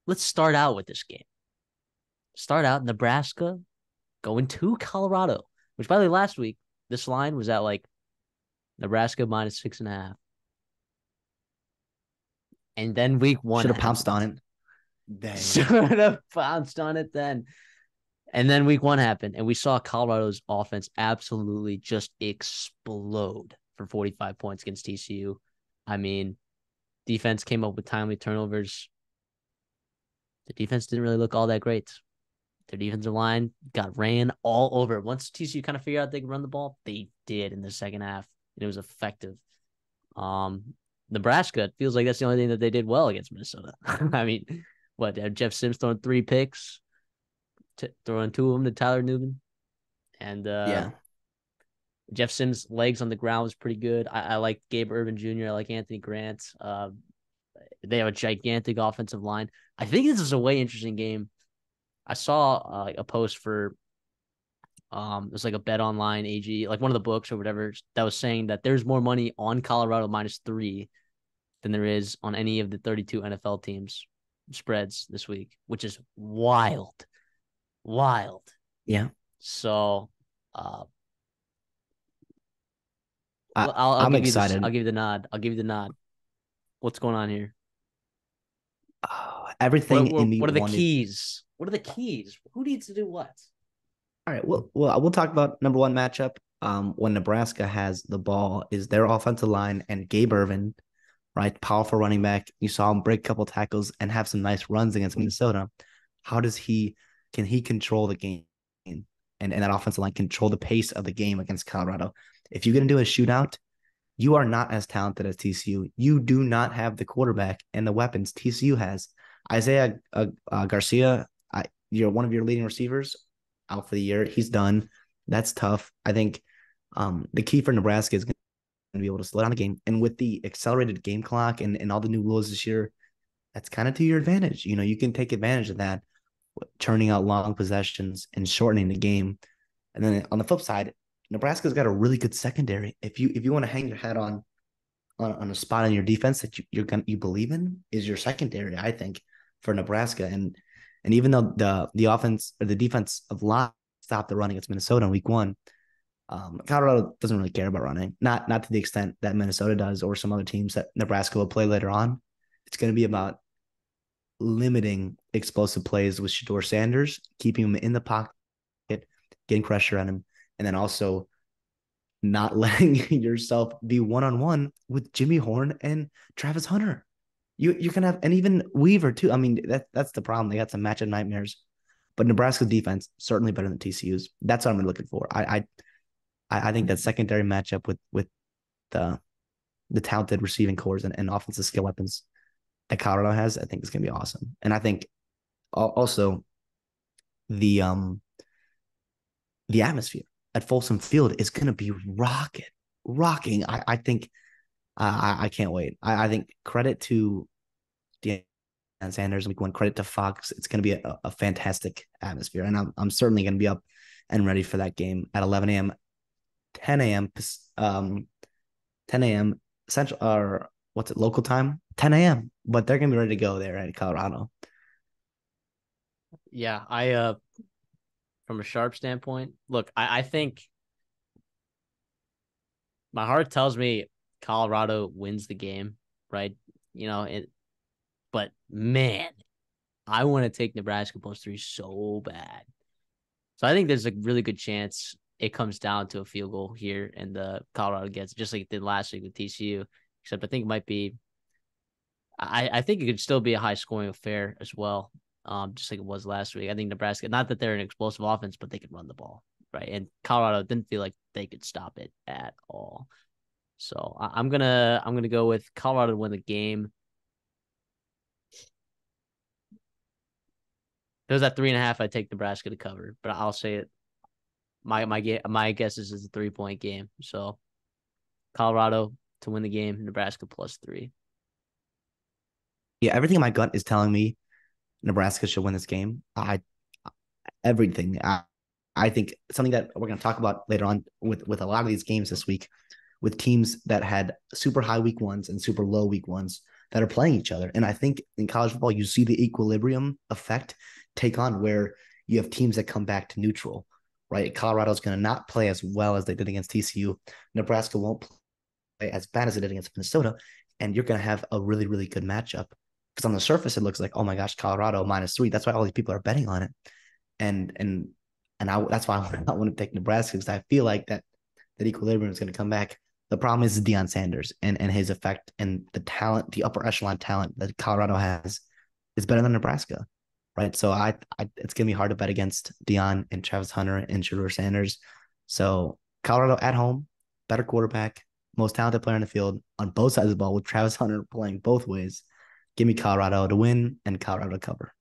let's start out with this game. Start out Nebraska going to Colorado, which by the way, last week, this line was at like Nebraska minus 6.5. And then week one should have pounced on it. Dang. Should have pounced on it then. And then week one happened, and we saw Colorado's offense absolutely just explode for 45 points against TCU. I mean, defense came up with timely turnovers. The defense didn't really look all that great. Their defensive line got ran all over. Once TCU kind of figured out they could run the ball, they did in the second half, and it was effective. Nebraska, it feels like that's the only thing that they did well against Minnesota. I mean, Jeff Sims throwing 3 picks, throwing 2 of them to Tyler Newman. And Jeff Sims' legs on the ground was pretty good. I like Gabe Ervin Jr. I like Anthony Grant. They have a gigantic offensive line. I think this is a way interesting game. I saw a post for it's like a Bet Online AG, like one of the books or whatever, that was saying that there's more money on Colorado -3 than there is on any of the 32 NFL teams spreads this week, which is wild. Yeah. So I'm excited. I'll give you the nod. What's going on here? Everything in me. What are the keys? Who needs to do what? All right. Well, we'll talk about number one matchup. When Nebraska has the ball, is their offensive line and Gabe Ervin, right? Powerful running back. You saw him break a couple tackles and have some nice runs against Minnesota. How can he control the game and that offensive line control the pace of the game against Colorado? If you're going to do a shootout, you are not as talented as TCU. You do not have the quarterback and the weapons TCU has. Isaiah Garcia, you're one of your leading receivers out for the year. He's done. That's tough. I think the key for Nebraska is going to be able to slow down the game. And with the accelerated game clock and all the new rules this year, that's kind of to your advantage. You know, you can take advantage of that, churning out long possessions and shortening the game. And then on the flip side, Nebraska's got a really good secondary. If you want to hang your hat on a spot in your defense that you believe in, is your secondary, I think, for Nebraska. And even though the offense or the defense of line stopped the run against Minnesota in week one, Colorado doesn't really care about running, not to the extent that Minnesota does or some other teams that Nebraska will play later on. It's going to be about limiting explosive plays with Shedeur Sanders, keeping him in the pocket, getting pressure on him, and then also not letting yourself be one-on-one with Jimmy Horn and Travis Hunter. You can have, and even Weaver too. I mean, that's the problem. They got some matchup nightmares, but Nebraska's defense certainly better than TCU's. That's what I'm looking for. I think that secondary matchup with the talented receiving cores and offensive skill weapons that Colorado has, I think is going to be awesome. And I think also the atmosphere at Folsom Field is going to be rocking. I think I can't wait. I think credit to Deion Sanders week one, credit to Fox. It's going to be a fantastic atmosphere, and I'm certainly going to be up and ready for that game at 11 a.m., 10 a.m. 10 a.m. Central, or what's it, local time? 10 a.m. But they're going to be ready to go there in Colorado. Yeah, I from a sharp standpoint, look, I think my heart tells me Colorado wins the game, right? You know, but man, I want to take Nebraska +3 so bad. So I think there's a really good chance it comes down to a field goal here and the Colorado gets, just like it did last week with TCU, except I think it might be, I think it could still be a high scoring affair as well. Just like it was last week. I think Nebraska, not that they're an explosive offense, but they could run the ball, right? And Colorado didn't feel like they could stop it at all. So I'm gonna go with Colorado to win the game. If it was at 3.5, I'd take Nebraska to cover, but I'll say it. My guess is it's a 3-point game. So Colorado to win the game, Nebraska +3. Yeah, everything in my gut is telling me Nebraska should win this game. Everything. I think something that we're going to talk about later on with a lot of these games this week, with teams that had super high week ones and super low week ones. that are playing each other. And I think in college football, you see the equilibrium effect take on where you have teams that come back to neutral, right? Colorado's going to not play as well as they did against TCU. Nebraska won't play as bad as it did against Minnesota. And you're going to have a really, really good matchup. Because on the surface, it looks like, oh my gosh, Colorado -3. That's why all these people are betting on it. That's why I want to take Nebraska, because I feel like that equilibrium is going to come back. The problem is Deion Sanders and his effect, and the talent, the upper echelon talent that Colorado has is better than Nebraska, right? So it's going to be hard to bet against Deion and Travis Hunter and Shedeur Sanders. So Colorado at home, better quarterback, most talented player in the field on both sides of the ball, with Travis Hunter playing both ways. Give me Colorado to win and Colorado to cover.